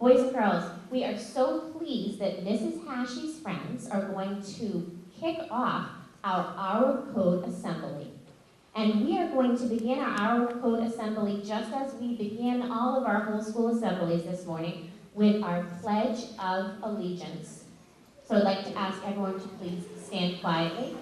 Boys and girls, we are so pleased that Mrs. Hashey's friends are going to kick off our Hour of Code Assembly. And we are going to begin our Hour of Code Assembly just as we begin all of our whole school assemblies this morning with our Pledge of Allegiance. So I'd like to ask everyone to please stand quietly.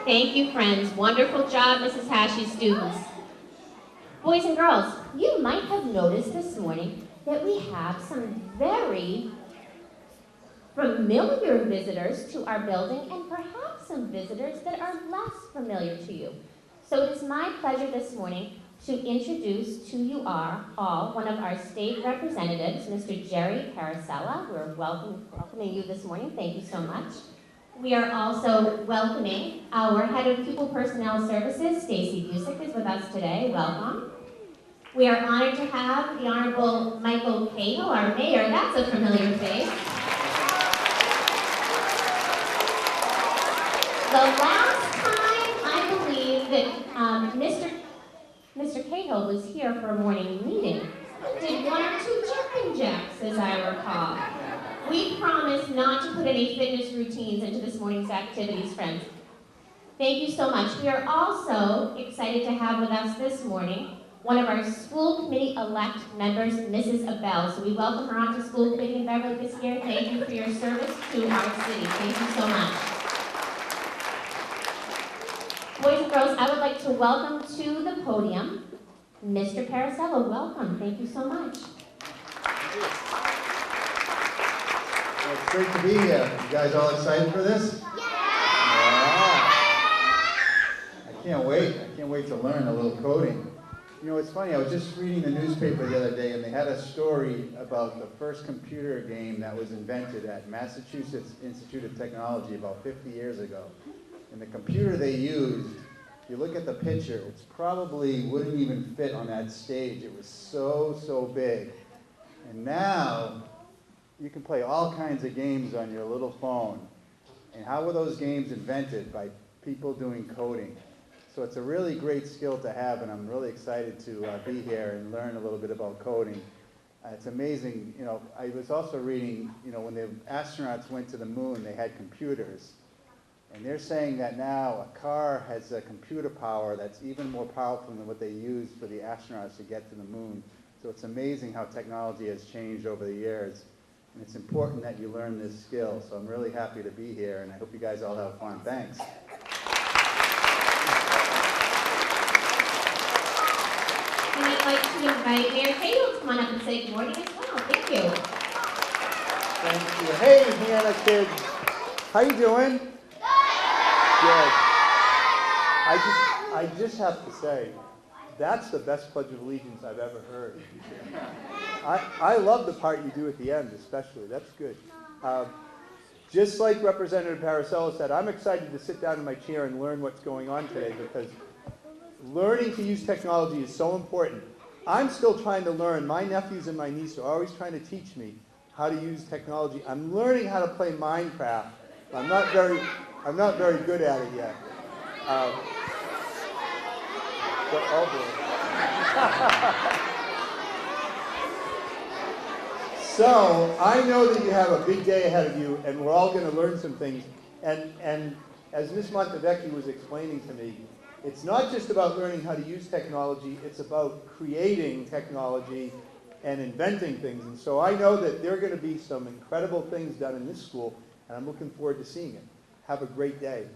Thank you, friends. Wonderful job, Mrs. Hashey's students. Boys and girls, you might have noticed this morning that we have some very familiar visitors to our building and perhaps some visitors that are less familiar to you. So it is my pleasure this morning to introduce to you all one of our state representatives, Mr. Jerry Parasella. We're welcoming you this morning. Thank you so much. We are also welcoming our Head of Pupil Personnel Services, Stacy Busick, is with us today. Welcome. We are honored to have the Honorable Michael Cahill, our mayor. That's a familiar face. The last time I believe that Mr. Cahill was here for a morning meeting, did one or two jumping jacks, as I recall. We promise not to put any fitness routines into this morning's activities, friends. Thank you so much. We are also excited to have with us this morning one of our school committee elect members, Mrs. Abell. So we welcome her onto school committee in Beverly this year. Thank you for your service to our city. Thank you so much. Boys and girls, I would like to welcome to the podium Mr. Parasella. Welcome. Thank you so much. Well, it's great to be here. You guys all excited for this? Yeah! I can't wait. I can't wait to learn a little coding. You know, it's funny. I was just reading the newspaper the other day, and they had a story about the first computer game that was invented at Massachusetts Institute of Technology about 50 years ago. And the computer they used, if you look at the picture, it probably wouldn't even fit on that stage. It was so big. And now, you can play all kinds of games on your little phone. And how were those games invented? By people doing coding. So it's a really great skill to have, and I'm really excited to be here and learn a little bit about coding. It's amazing. You know, I was also reading, you know, when the astronauts went to the moon, they had computers. And they're saying that now a car has a computer power that's even more powerful than what they used for the astronauts to get to the moon. So it's amazing how technology has changed over the years. And it's important that you learn this skill. So I'm really happy to be here, and I hope you guys all have fun. Thanks. And I'd like to invite Mayor Cahill to come on up and say good morning as well. Thank you. Thank you. Hey, Hannah kids. How you doing? Good. I just have to say, that's the best Pledge of Allegiance I've ever heard. I love the part you do at the end, especially. That's good. Just like Representative Parasella said, I'm excited to sit down in my chair and learn what's going on today, because learning to use technology is so important. I'm still trying to learn. My nephews and my niece are always trying to teach me how to use technology. I'm learning how to play Minecraft. I'm not very good at it yet. So I know that you have a big day ahead of you, and we're all going to learn some things. And as Ms. Montevecchi was explaining to me, it's not just about learning how to use technology, it's about creating technology and inventing things. And so I know that there are going to be some incredible things done in this school, and I'm looking forward to seeing it. Have a great day.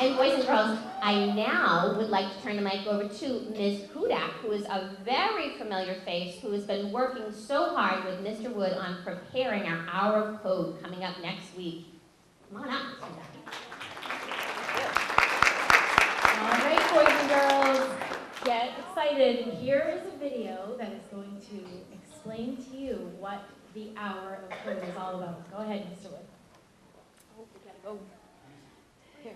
And boys and girls, I now would like to turn the mic over to Ms. Hudak, who is a very familiar face, who has been working so hard with Mr. Wood on preparing our Hour of Code coming up next week. Come on up, Ms. Hudak. All right, boys and girls, get excited. Here is a video that is going to explain to you what the Hour of Code is all about. Go ahead, Mr. Wood. Oh, we gotta go. Here.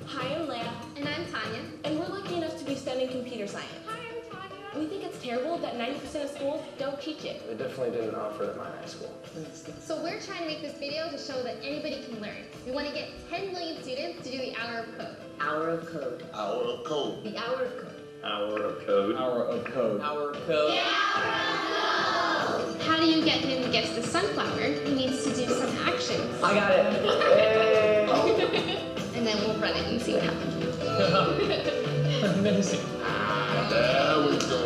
Hi, I'm Leah. And I'm Tanya. And we're lucky enough to be studying computer science. Hi, I'm Tanya. We think it's terrible that 90% of schools don't teach it. They definitely didn't offer it at my high school. So we're trying to make this video to show that anybody can learn. We want to get 10 million students to do the Hour of Code. Hour of Code. Hour of Code. The Hour of Code. Hour of Code. Hour of Code. Hour of Code. How do you get him to guess the sunflower? He needs to do some actions. I got it. Hey. And then we'll run it and see what happens. Amazing. There we go.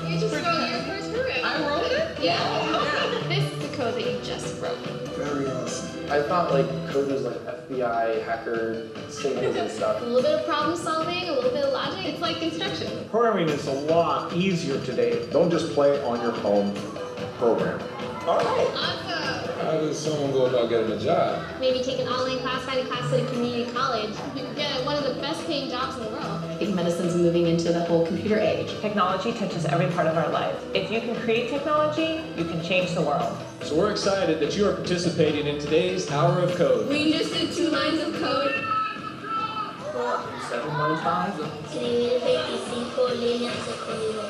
You just wrote your first program. I wrote it? Yeah. This is the code that you just wrote. Very awesome. I thought like code was like FBI hacker symbols and stuff. A little bit of problem solving, a little bit of logic. It's like instructions. Programming is a lot easier today. Don't just play it on your phone. Program. All right. Awesome. How does someone go about getting a job? Maybe take an online class, find a class at a community college. You could get one of the best paying jobs in the world. I think medicine's moving into the whole computer age. Technology touches every part of our life. If you can create technology, you can change the world. So we're excited that you are participating in today's Hour of Code. We just did 2 lines of code. 7 times 5. Escribir 25 líneas de código.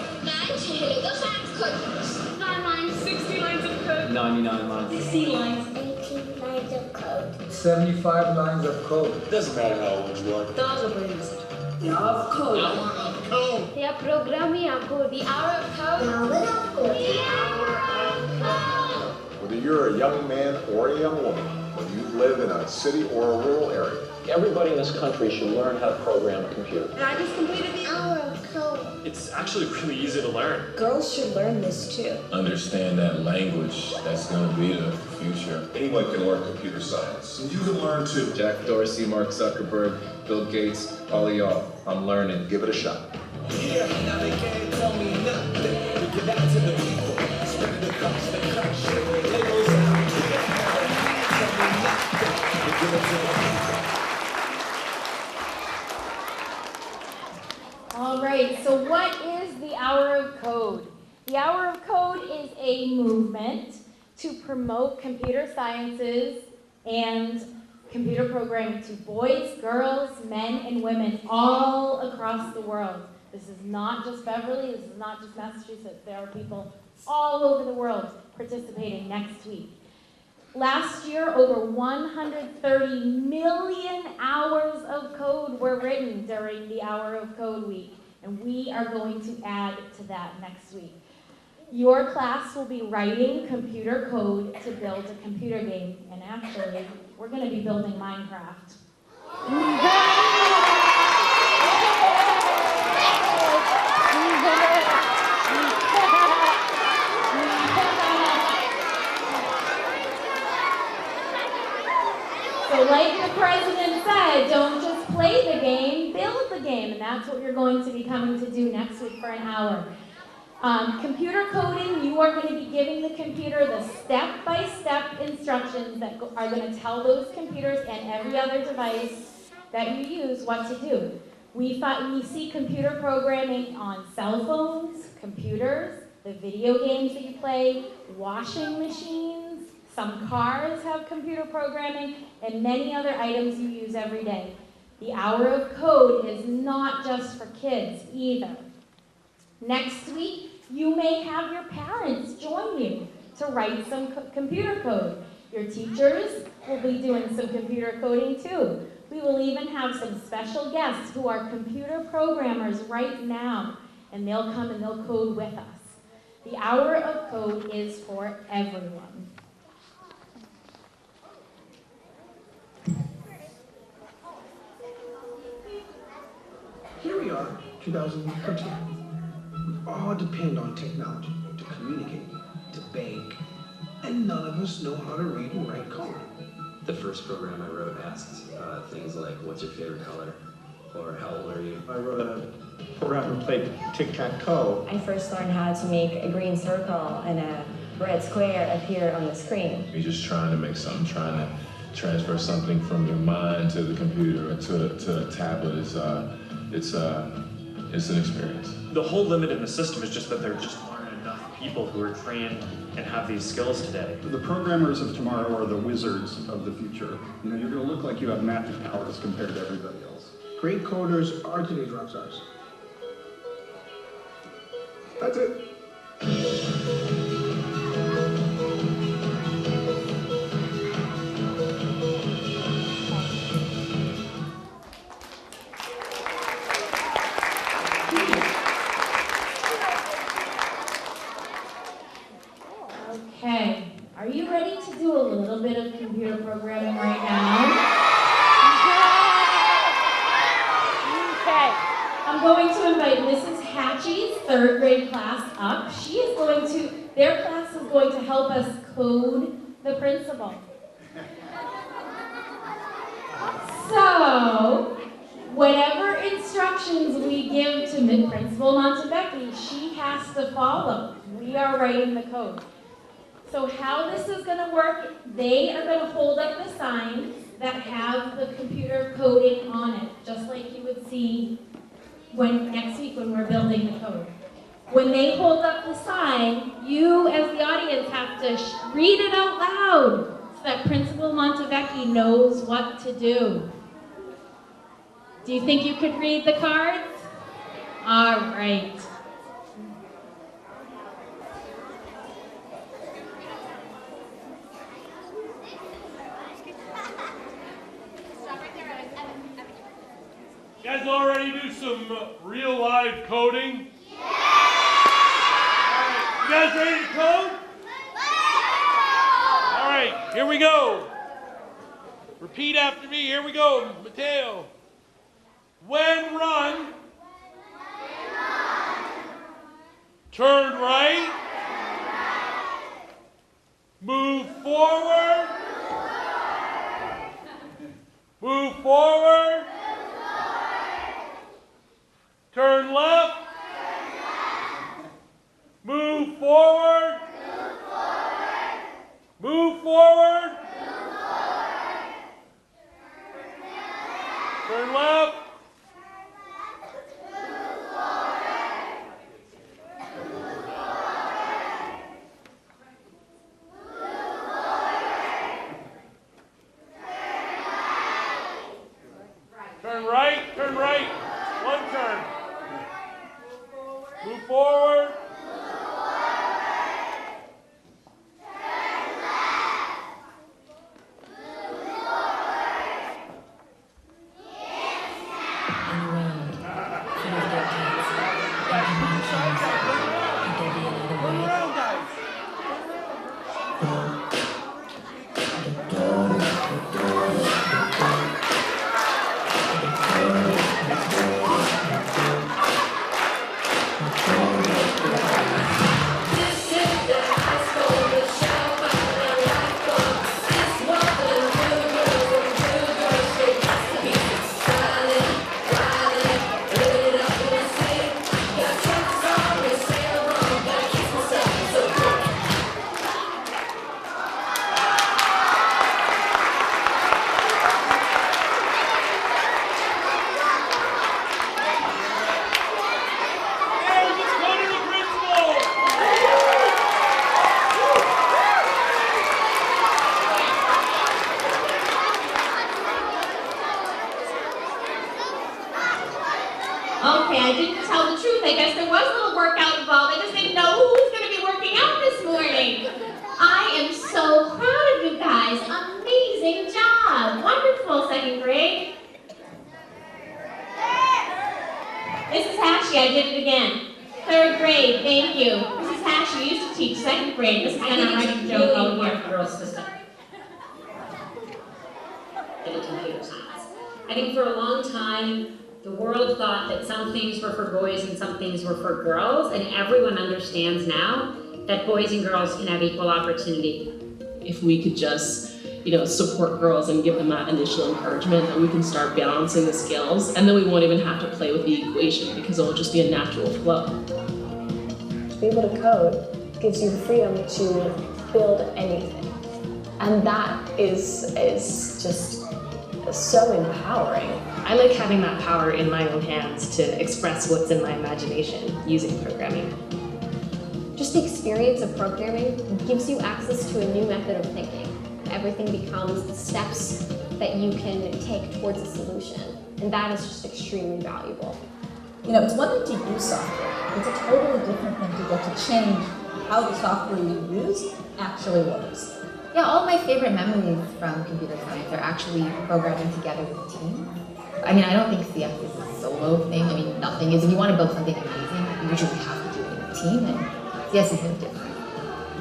5 lines. 60 lines of code. 99 lines. 60 lines. 18 lines of code. 75 lines of code. Doesn't matter how old you are. Todos lo podemos hacer. The Hour of Code. Hour of Code. The programming the Hour of Code. The Hour of Code. The Hour of Code. Whether you're a young man or a young woman, whether you live in a city or a rural area, Everybody in this country should learn how to program a computer. And I just completed the Hour of Code. It's actually really easy to learn. Girls should learn this too. Understand that language. That's going to be the future. anyone can learn computer science. And you can learn too. Jack Dorsey, Mark Zuckerberg, Bill Gates, all of y'all. I'm learning. Give it a shot. Yeah, now they can't tell me nothing. We give that to the people. Spread it across the country. It goes out. Tell me nothing. We give it to the people. All right, so what is the Hour of Code? The Hour of Code is a movement to promote computer sciences and computer programming to boys, girls, men, and women all across the world. This is not just Beverly, this is not just Massachusetts. There are people all over the world participating next week. Last year, over 130 million hours of code were written during the Hour of Code week, and we are going to add to that next week. Your class will be writing computer code to build a computer game, and actually, we're going to be building Minecraft. So like the president said, don't just play the game, build the game. And that's what you're going to be coming to do next week for an hour. Computer coding, you are going to be giving the computer the step-by-step instructions that are going to tell those computers and every other device that you use what to do. We see computer programming on cell phones, computers, the video games that you play, washing machines. Some cars have computer programming, and many other items you use every day. The Hour of Code is not just for kids either. Next week, you may have your parents join you to write some computer code. Your teachers will be doing some computer coding too. We will even have some special guests who are computer programmers right now, and they'll come and they'll code with us. The Hour of Code is for everyone. Here we are, 2013. We all depend on technology to communicate, to bank, and none of us know how to read and write code. The first program I wrote asked things like, what's your favorite color? Or how old are you? I wrote a program to play tic-tac-toe. I first learned how to make a green circle and a red square appear on the screen. You're just trying to make something, trying to transfer something from your mind to the computer or to a tablet. It's an experience. The whole limit in the system is just that there just aren't enough people who are trained and have these skills today. The programmers of tomorrow are the wizards of the future. You know, you're going to look like you have magic powers compared to everybody else. Great coders are today's rock stars. That's it. Okay, are you ready to do a little bit of computer programming right now? Okay, I'm going to invite Mrs. Hatchie's third grade class up. Their class is going to help us code the principal. So, whatever instructions we give to Principal Montevecchi, she has to follow. We are writing the code. So how this is going to work, they are going to hold up the signs that have the computer coding on it, just like you would see next week when we're building the code. When they hold up the sign, you as the audience have to read it out loud so that Principal Montevecchi knows what to do. Do you think you could read the cards? All right. You guys already do some real live coding? Yeah! Alright, you guys ready to code? Alright, here we go. Repeat after me, here we go, Mateo. When run, turn right, move forward, move forward, turn left, move forward, move forward, turn left, turn right, one turn. Move forward. Okay, I didn't tell the truth. I guess there was a little workout involved. I just didn't know who was going to be working out this morning. I am so proud of you guys. Amazing job. Wonderful, second grade. Mrs. Hatchie, I did it again. Third grade, thank you. Mrs. Hatchie used to teach second grade. This is kind of running joke over here. Girls system. In the computer science. I think for a long time, the world thought that some things were for boys and some things were for girls, and everyone understands now that boys and girls can have equal opportunity. If we could just, support girls and give them that initial encouragement, that we can start balancing the skills, and then we won't even have to play with the equation because it will just be a natural flow. To be able to code gives you the freedom to build anything. And that is just so empowering. I like having that power in my own hands to express what's in my imagination using programming. Just the experience of programming gives you access to a new method of thinking. Everything becomes the steps that you can take towards a solution. And that is just extremely valuable. It's one thing to use software. It's a totally different thing to get to change how the software you use actually works. Yeah, all of my favorite memories from computer science are actually programming together with a team. I mean, I don't think CF is a solo thing. I mean, nothing is. If you want to build something amazing, you usually have to do it in a team, and CS is no different.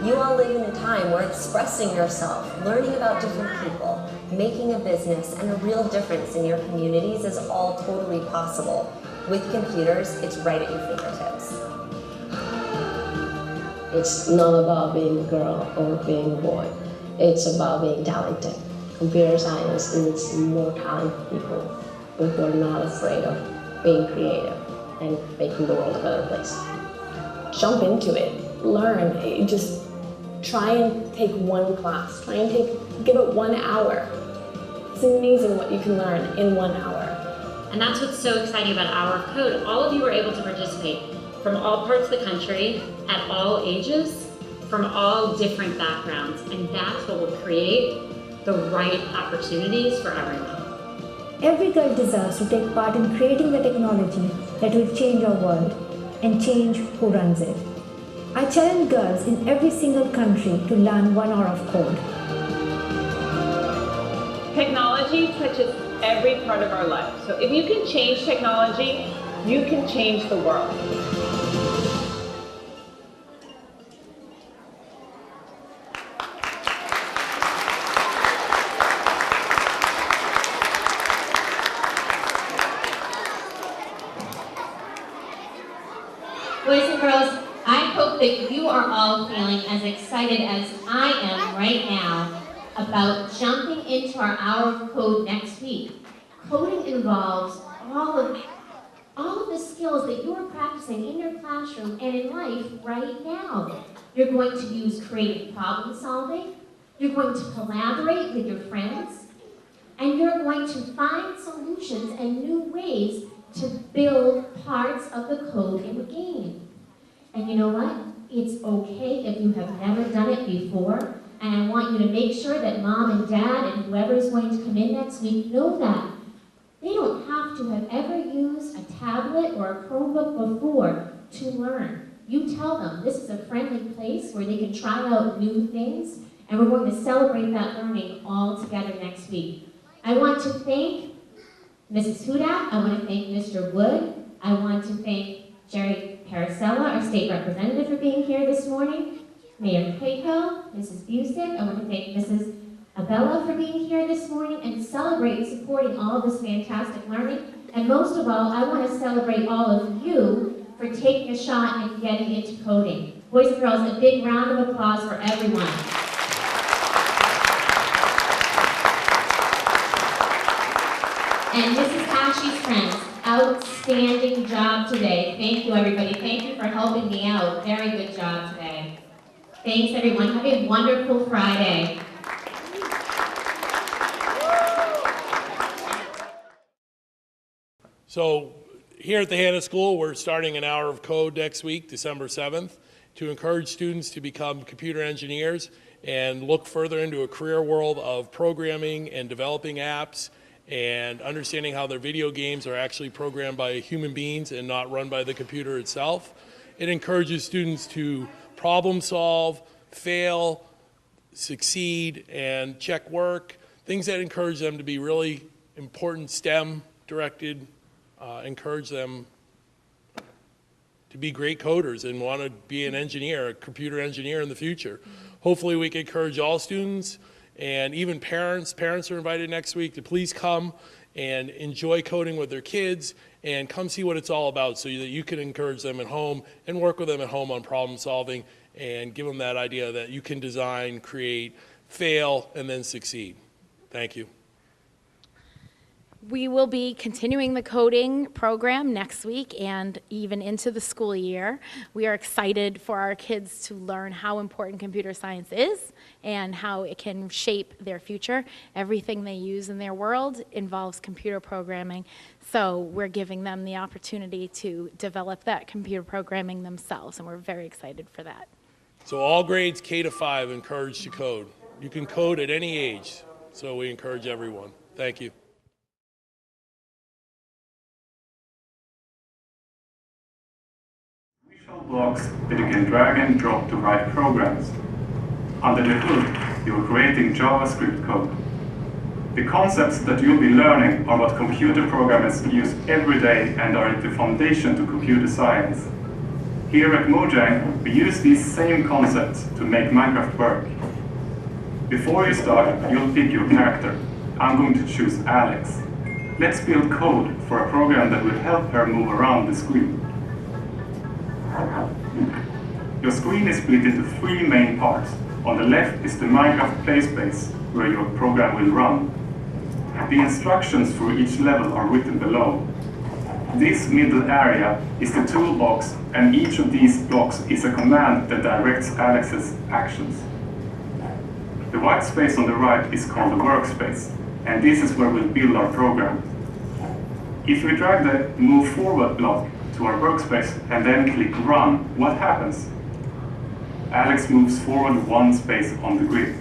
You all live in a time where expressing yourself, learning about different people, making a business, and a real difference in your communities is all totally possible. With computers, it's right at your fingertips. It's not about being a girl or being a boy. It's about being talented. Computer science needs more talented people who are not afraid of being creative and making the world a better place. Jump into it, learn, just try and take one class, give it 1 hour. It's amazing what you can learn in 1 hour. And that's what's so exciting about Hour of Code. All of you were able to participate from all parts of the country, at all ages, from all different backgrounds, and that's what will create the right opportunities for everyone. Every girl deserves to take part in creating the technology that will change our world and change who runs it. I challenge girls in every single country to learn 1 hour of code. Technology touches every part of our life. So if you can change technology, you can change the world. Boys and girls, I hope that you are all feeling as excited as I am right now about jumping into our Hour of Code next week. Coding involves all of the skills that you are practicing in your classroom and in life right now. You're going to use creative problem solving, you're going to collaborate with your friends, and you're going to find solutions and new ways to build parts of the code in the game. And you know what? It's okay if you have never done it before, and I want you to make sure that mom and dad and whoever is going to come in next week know that. They don't have to have ever used a tablet or a Chromebook before to learn. You tell them this is a friendly place where they can try out new things, and we're going to celebrate that learning all together next week. I want to thank Mrs. Hudak, I want to thank Mr. Wood, I want to thank Jerry Paracella, our state representative, for being here this morning, Mayor Cahill, Mrs. Busick, I want to thank Mrs. Abella for being here this morning and celebrating, supporting all of this fantastic learning. And most of all, I want to celebrate all of you for taking a shot and getting into coding. Boys and girls, a big round of applause for everyone. And Mrs. Ashley's friends, outstanding job today. Thank you, everybody. Thank you for helping me out. Very good job today. Thanks, everyone. Have a wonderful Friday. So here at the Hannah School, we're starting an Hour of Code next week, December 7th, to encourage students to become computer engineers and look further into a career world of programming and developing apps and understanding how their video games are actually programmed by human beings and not run by the computer itself. It encourages students to problem solve, fail, succeed, and check work, things that encourage them to be really important STEM-directed, encourage them to be great coders and want to be an engineer, a computer engineer in the future. Hopefully we can encourage all students and even parents. Parents are invited next week to please come and enjoy coding with their kids and come see what it's all about so that you can encourage them at home and work with them at home on problem solving and give them that idea that you can design, create, fail, and then succeed. Thank you. We will be continuing the coding program next week and even into the school year. We are excited for our kids to learn how important computer science is and how it can shape their future. Everything they use in their world involves computer programming, so we're giving them the opportunity to develop that computer programming themselves, and we're very excited for that. So all grades K to 5 encouraged to code. You can code at any age, so we encourage everyone. Thank you. Blocks that you can drag and drop to write programs. Under the hood, you're creating JavaScript code. The concepts that you'll be learning are what computer programmers use every day and are the foundation to computer science. Here at Mojang, we use these same concepts to make Minecraft work. Before you start, you'll pick your character. I'm going to choose Alex. Let's build code for a program that will help her move around the screen. Your screen is split into 3 main parts. On the left is the Minecraft play space, where your program will run. The instructions for each level are written below. This middle area is the toolbox, and each of these blocks is a command that directs Alex's actions. The white space on the right is called the Workspace, and this is where we'll build our program. If we drag the Move Forward block to our workspace and then click Run, what happens? Alex moves forward 1 space on the grid.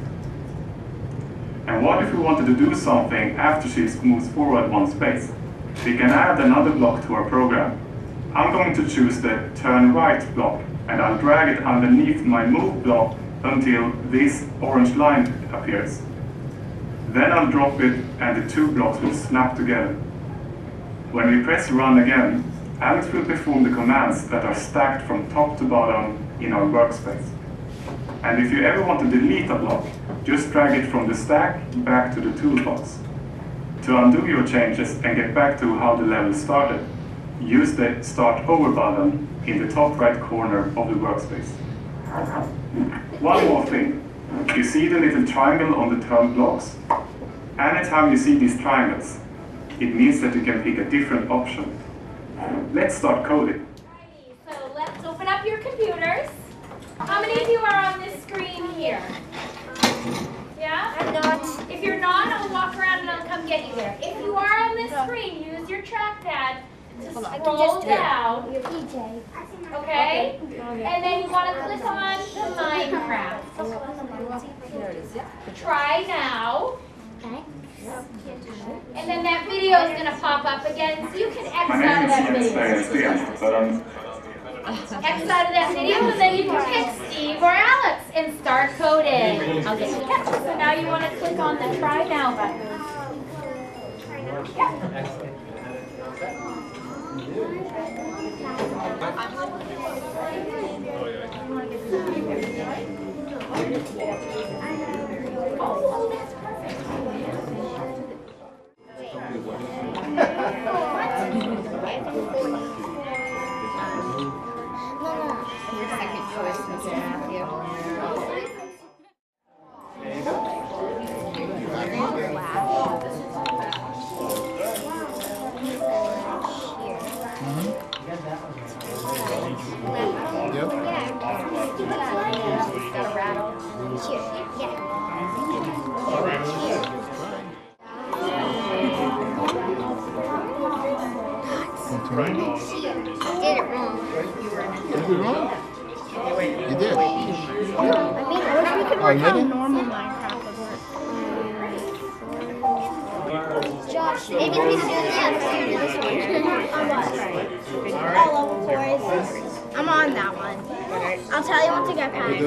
And what if we wanted to do something after she moves forward 1 space? We can add another block to our program. I'm going to choose the Turn Right block, and I'll drag it underneath my Move block until this orange line appears. Then I'll drop it and the 2 blocks will snap together. When we press Run again, Alex will perform the commands that are stacked from top to bottom in our workspace. And if you ever want to delete a block, just drag it from the stack back to the toolbox. To undo your changes and get back to how the level started, use the Start Over button in the top right corner of the workspace. One more thing. You see the little triangle on the turn blocks? Anytime you see these triangles, it means that you can pick a different option. Let's start coding. So let's open up your computers. How many of you are on this screen here? Yeah? I'm not. If you're not, I'll walk around and I'll come get you there. If you are on this screen, use your trackpad to scroll down. Okay? And then you want to click on the Minecraft. Try now. And then that video is going to pop up again, so you can X out of that video. X out of that video, and then you can pick Steve or Alex and start coding. I'll get you. So now you want to click on the Try Now button. Oh, that's perfect. Your second choice, Mr. Matthew. Got a rattle. Here. Yeah. Right. Did it wrong. Did it wrong? You did? No, I mean, I wish we could work how normal Minecraft would work. Josh, maybe we can do this one. All over boys. I'm on that one. I'll tell you once I get past.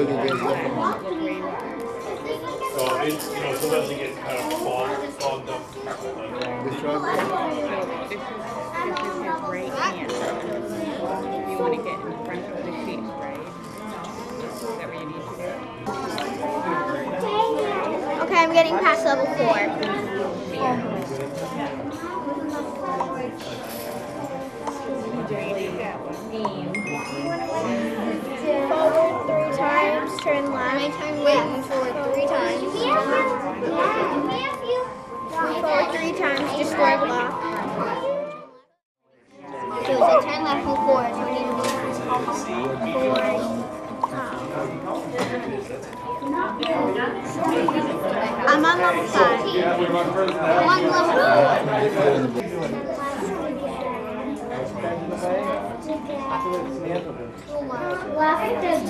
So it's, sometimes it gets kind of fogged up. Which one? Right hand. You want to get in front of the sheet, right? Is that what you need to do? Okay, I'm getting past level 4. turn left. And I turn left. Move forward 3 times. Move forward 3 times, destroy a block. So is it turn left, move forward? So we need to move forward. I'm on level 5. I'm on level 4. Left again.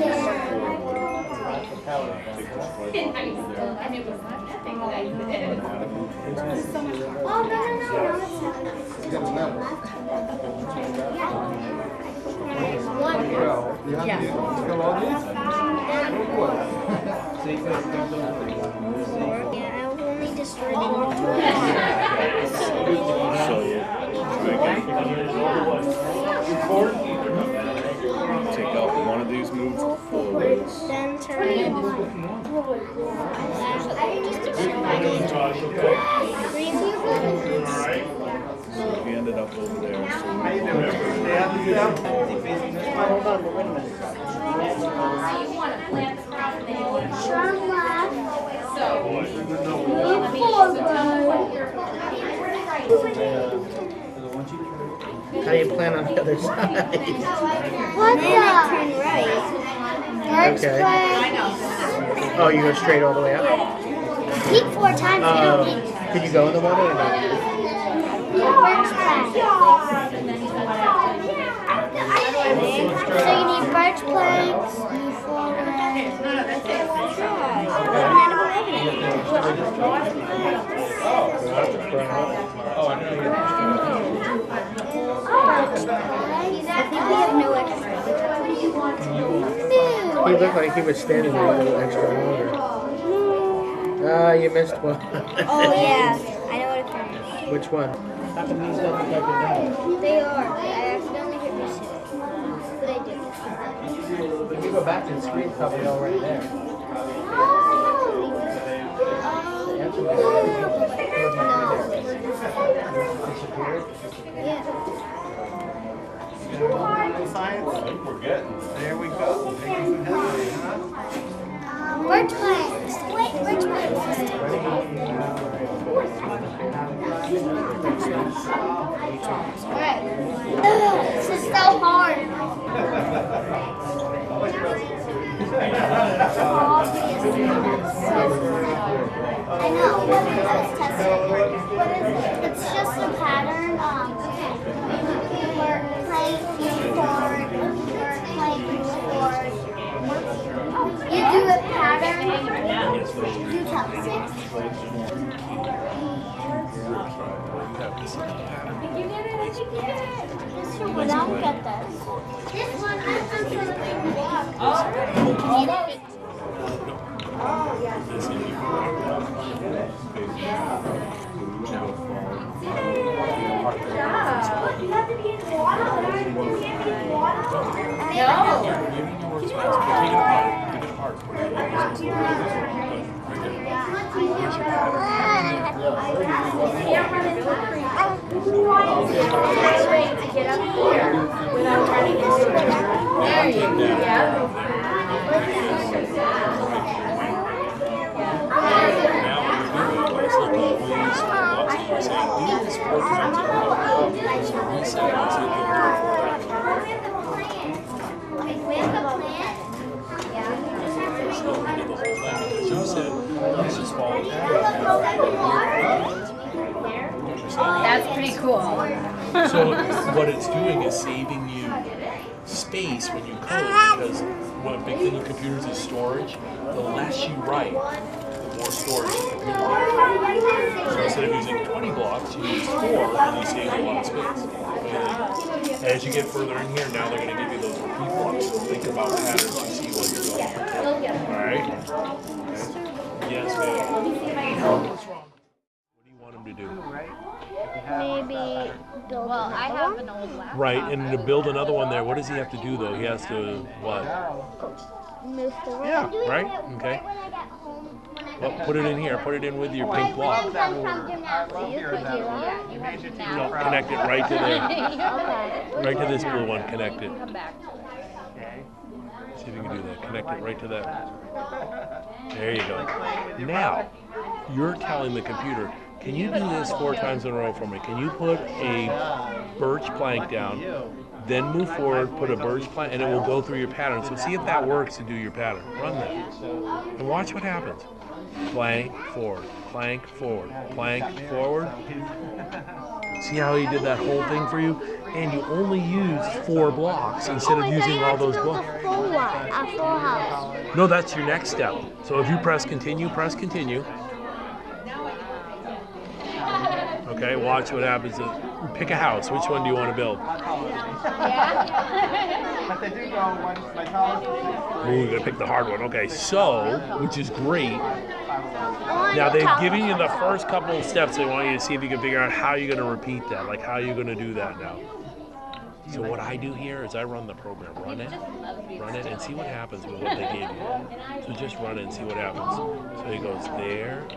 Oh, no. One. Yeah. Yeah, I only destroyed one. Take out one of these moves forwards. Then turn. We ended up over there. Hold on, wait a minute. Turn left. Move forward. How do you plan on the other side? What the? Turn right. Okay. Oh, you go straight all the way up? Peek 4 times. Could you go in the water or not? So you need birch planks, move forward. I think we have no extra. He looked like he was standing there with a little extra water. Ah, you missed one. Oh yeah, I know what it is. Which one? How come these don't look like they're They are. I accidentally hit reset. But I did. If you go back to the screen, it's probably all right there. Science. I think we're getting. There we go. Birch planks. Wait, birch planks. Alright. This is so hard. I know. I was testing. It's just a pattern. Work, play, forward. Work, play, forward. You do a pattern. You tell 6. Mr. Wood, I'll get this. This one, I'm going to block. You have to be in water. You can't be in water. To get up here without turning into it. There you go. That's pretty cool. So what it's doing is saving you space when you code, because one big thing with computers is storage. The less you write, the more storage the computer has. So instead of using 20 blocks, you use 4 and you save a lot of space. As you get further in here, now they're going to give you those repeat blocks. So think about patterns and see what you're doing. Alright? Yes, ma'am. What's wrong? What do you want him to do? Maybe build I have an old laptop. Right, and to build another one there, what does he have to do though? He has to, what? Move forward. Yeah, right? Okay. Well, put it in here. Put it in with your pink block. You could do that. No, connect it right to the, right to this blue one. Connect it. Come back to it. Okay. See if you can do that. Connect it right to that. There you go. Now, you're telling the computer, can you do this 4 times in a row for me? Can you put a birch plank down, then move forward, put a birch plank, and it will go through your pattern. So see if that works to do your pattern. Run that. And watch what happens. Plank forward, plank forward, plank forward. See how he did that whole thing for you? And you only used 4 blocks instead of using all those blocks. A full house. No, that's your next step. So if you press continue, press continue. Okay, watch what happens. Pick a house. Which one do you want to build? But they do go once my tallest is Ooh, you're going to pick the hard one. Okay, so, which is great. Now, they've given you the first couple of steps. They want you to see if you can figure out how you're going to repeat that. Like, how you're going to do that now. So what I do here is I run the program. Run it, and see what happens with what they gave you. So just run it and see what happens. So he goes there,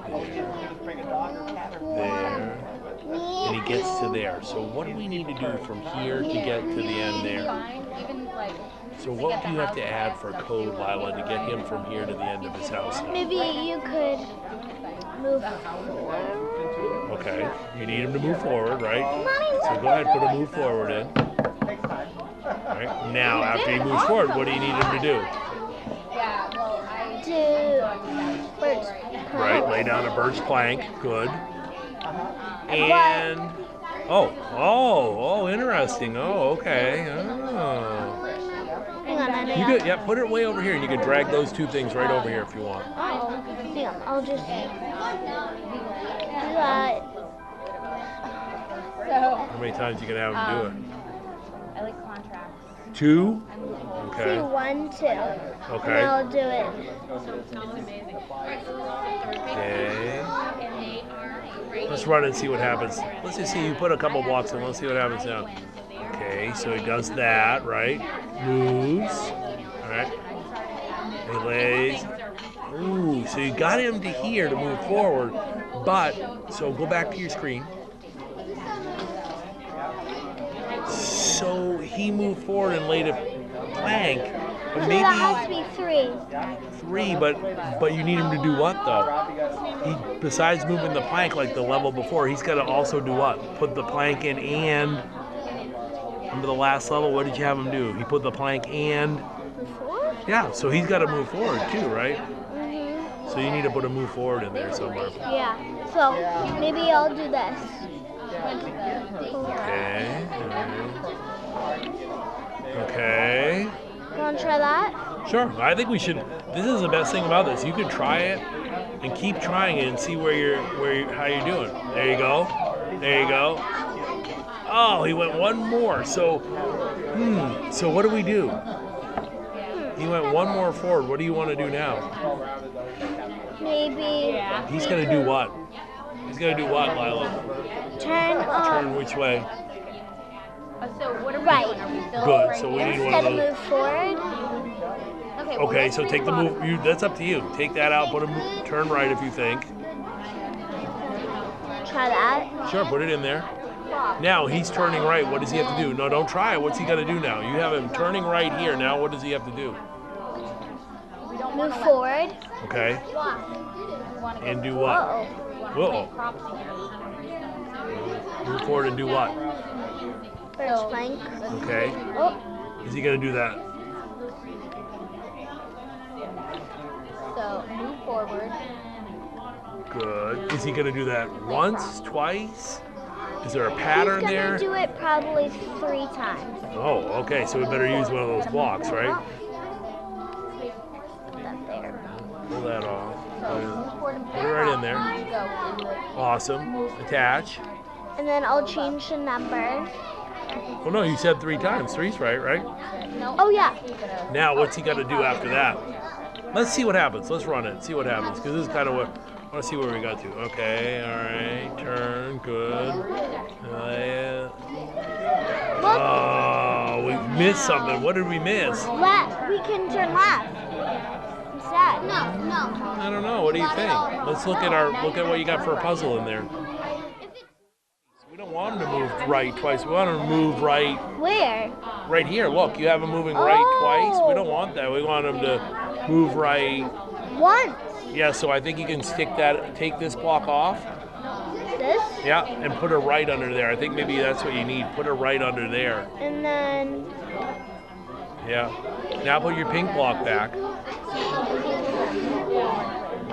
there, and he gets to there. So what do we need to do from here to get to the end there? So what do you have to add for code, Lila, to get him from here to the end of his house? Maybe you could move forward. Okay, you need him to move forward, right? So go ahead, put a move forward in. All right. Now, after he moves forward, what do you need him to do? Right, lay down a birch plank. Good. And oh, interesting. Oh, okay. Oh. Hang on, You could, yeah, put it way over here, and you can drag those 2 things right over here if you want. Oh, hang on, I'll just do that. How many times you can have him do it? I like contracts. 2? Okay. 2, 1, 2. Okay. And I'll do it. Okay. Let's run and see what happens. Let's just see, you put a couple blocks in, let's see what happens now. Okay, so he does that, right? Moves. All right. He lays. Ooh, so you got him to here to move forward, but, so go back to your screen. So he moved forward and laid a plank, but So maybe that has to be 3. 3. But you need him to do what though? He, besides moving the plank like the level before, he's got to also do what? Put the plank in and under the last level. What did you have him do? He put the plank and yeah. So he's got to move forward too, right? Mm-hmm. So you need to put a move forward in there somewhere. Yeah. So maybe I'll do this. Okay. Okay. You want to try that? Sure. I think we should. This is the best thing about this. You can try it and keep trying it and see how you're doing. There you go. There you go. Oh, he went one more. So, so what do we do? He went one more forward. What do you want to do now? Maybe. He's going to do what? He's going to do what, Lila? Turn which way? So what are we doing? Are we still Good. So we need one of those. move forward. Okay, so take the move. That's up to you. Take that out. Put a turn right if you think. Try that. Sure, put it in there. Now he's turning right. What does he have to do? No, don't try it. What's he got to do now? You have him turning right here. Now what does he have to do? Move forward. Okay. And do what? Uh-oh. Move forward and do what? Birch plank. Okay. Is he going to do that? So move forward. Good. Is he going to do that once, twice? Is there a pattern He's there? gonna do it probably 3 times. Oh, okay. So we better use one of those blocks, right? Pull that off. Put it right in there. Awesome. Attach. And then I'll change the number. Well, no, you said 3 times. 3's right? Oh yeah. Now, what's he got to do after that? Let's see what happens. Let's run it. See what happens. Because this is kind of what I want to see where we got to. Okay. All right. Turn. Good. Oh, we missed something. What did we miss? Left. We can turn left. Instead. No. I don't know. What do you think? Let's look at what you got for a puzzle in there. We don't want them to move right twice. We want them to move right. Where? Right here. Look, you have them moving right twice. We don't want that. We want them to move right. Once. Yeah, so I think you can take this block off. This? Yeah, and put a right under there. I think maybe that's what you need. Put a right under there. And then... Yeah. Now put your pink block back.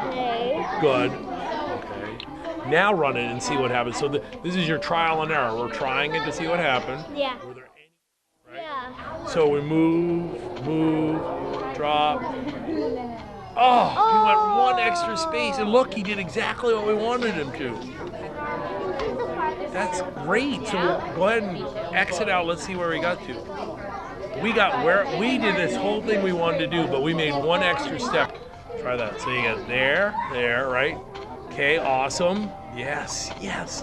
Okay. Good. Okay. Now run it and see what happens. So this is your trial and error. We're trying it to see what happened. Yeah. Yeah. So we move, drop. Oh, he went one extra space, and look, he did exactly what we wanted him to. That's great. So go ahead and exit out. Let's see where we got to. We did this whole thing we wanted to do, but we made one extra step. Try that. So you get there, right? Okay, awesome. Yes,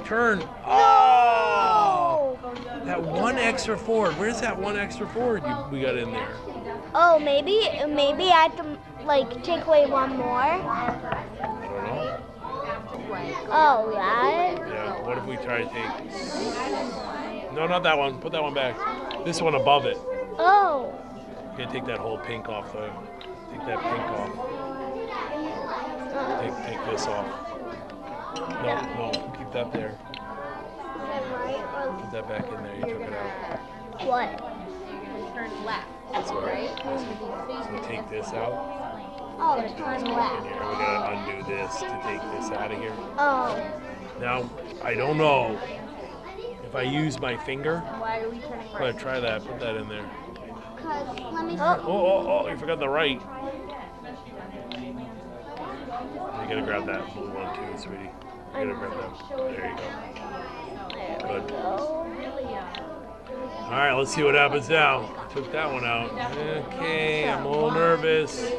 turn. Oh! That one extra forward. Where's that one extra forward we got in there? Oh, maybe I have to take away one more. I don't know. Oh, that? Yeah, what if we try to take... No, not that one. Put that one back. This one above it. Oh. You gotta take that whole pink off though. Take that pink off. Take this off. No, keep that there. Put that back in there. You took it out. What? Turn left. That's all right. So take this out. Oh, turn left. Here, we gotta undo this to take this out of here. Oh. Now, I don't know if I use my finger. Why are we turning right? Go ahead, try that. Put that in there. Let me Oh, you forgot the right. You gotta grab that blue one too, sweetie. You gotta grab that. There you go. Good. All right, let's see what happens now. Took that one out. Okay, I'm a little nervous.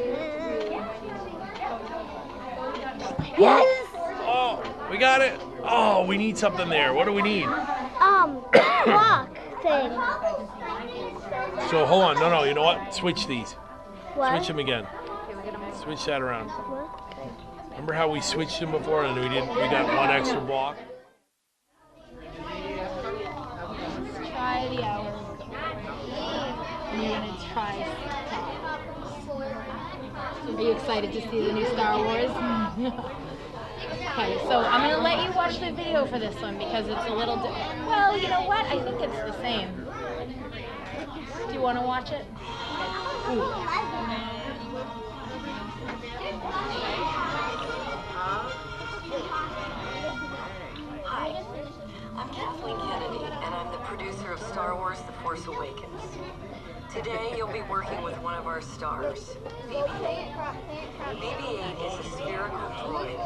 Yes! Oh, we got it. Oh, we need something there. What do we need? Block thing. So hold on. No, you know what? Switch these. What? Switch them again. Switch that around. Remember how we switched them before and we got one extra block? Try the hour. And you're gonna try stop. Are you excited to see the new Star Wars? Okay, so I'm gonna let you watch the video for this one because it's a little well, you know what? I think it's the same. Do you want to watch it? Hi, I'm Kathleen Kennedy, and I'm the producer of Star Wars: The Force Awakens. Today, you'll be working with one of our stars, BB-8. BB-8 is a spherical droid.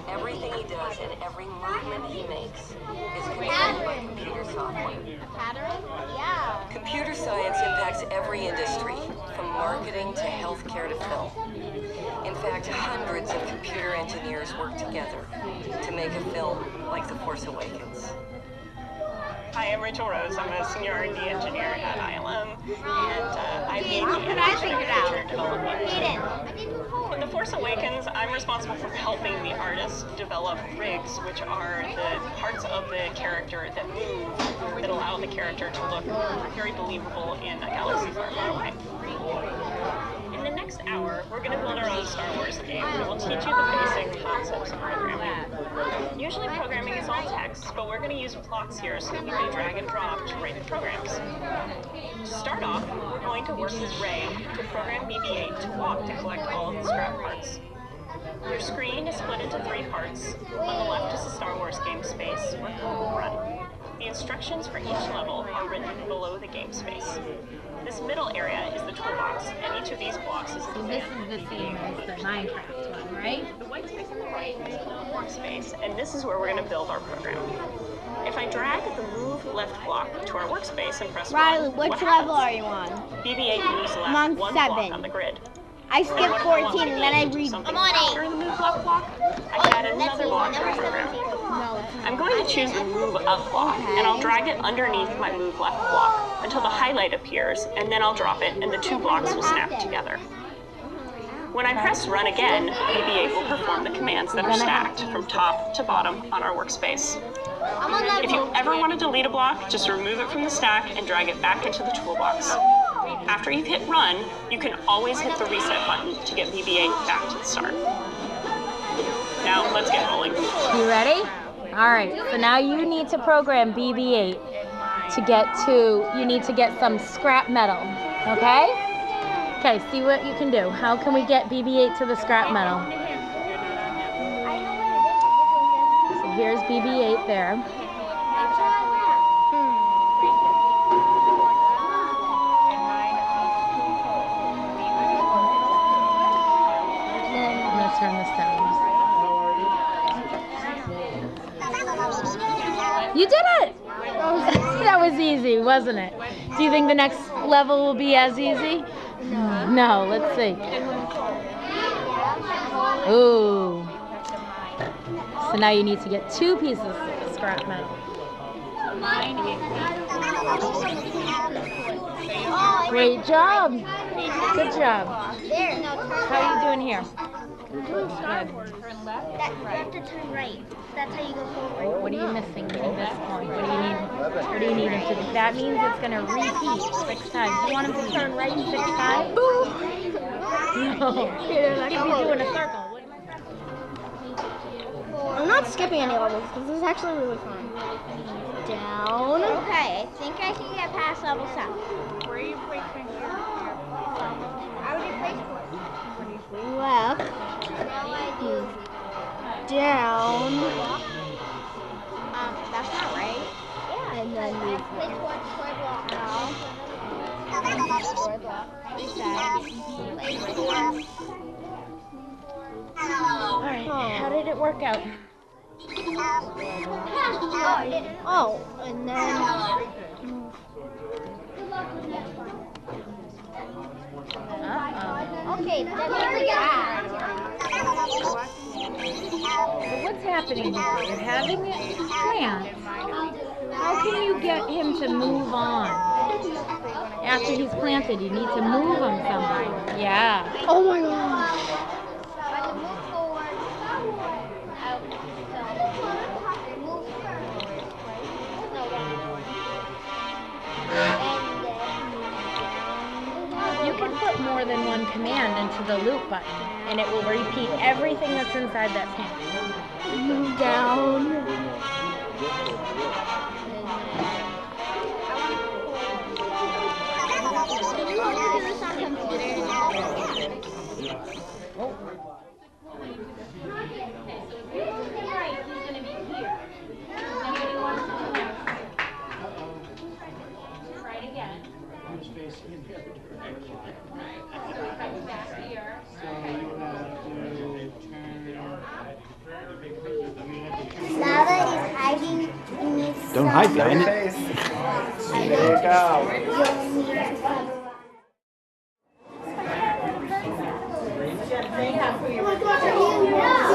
Everything he does and every movement he makes is controlled by computer software. Yeah. Computer science impacts every industry, from marketing to healthcare to film. In fact, hundreds of computer engineers work together to make a film like The Force Awakens. Hi, I'm Rachel Rose. I'm a senior R&D engineer at ILM, and I lead the animation and feature development. In The Force Awakens, I'm responsible for helping the artists develop rigs, which are the parts of the character that move, that allow the character to look very believable in a galaxy far, far away. In the next hour, we're going to build our own Star Wars game, and we'll teach you the basic concepts of programming. Usually programming is all text, but we're going to use blocks here so that we can drag and drop to write the programs. To start off, we're going to work with Ray to program BB-8 to walk to collect all of the scrap parts. Your screen is split into 3 parts. On the left is the Star Wars game space, where code will run. The instructions for each level are written below the game space. This middle area is the toolbox, and each of these blocks is So this is the same as the Minecraft one, right? The white space on the right is called Workspace, and this is where we're going to build our program. If I drag the move left block to our workspace and press Riley, 1, which level are you on? BB-8 moves left I'm on 1 7. block on the grid. I skipped 14 and then I read. I'm on 8. During the move left block, I add another block to the program. I'm going to choose the move up block, and I'll drag it underneath my move left block until the highlight appears, and then I'll drop it, and the 2 blocks will snap together. When I press run again, BB-8 will perform the commands that are stacked from top to bottom on our workspace. If you ever want to delete a block, just remove it from the stack and drag it back into the toolbox. After you've hit run, you can always hit the reset button to get BB-8 back to the start. Now let's get rolling. You ready? All right, so now you need to program BB-8 to get to, you need to get some scrap metal, okay? Okay, see what you can do. How can we get BB-8 to the scrap metal? So here's BB-8 there. I'm gonna turn this down. You did it! That was easy, wasn't it? Do you think the next level will be as easy? No, let's see. Ooh. So now you need to get 2 pieces of scrap metal. Great job. Good job. How are you doing here? You have to turn right. That's how you go forward. What are you missing getting this point? What do you need? What do you need him to do? That means it's going to repeat 6 times. You want him to turn right 6 times? No. He'd be doing a circle. I'm not skipping any levels because this is actually really fun. Down. Okay, I think I can get past level 7. Where are you placing? How would you place it? Left. Down. That's not right. Yeah, and then move. Place one square block now. Square block. All right, how did it work out? Oh, and then. Okay, then we got. So what's happening here? You're having it plant. How can you get him to move on? After he's planted, you need to move him somehow. Yeah. Oh my gosh. You can put more than one command into the loop button, and it will repeat everything that's inside that pan. Move down. Lava is hiding in his Don't hide behind it. There you go. Oh my God,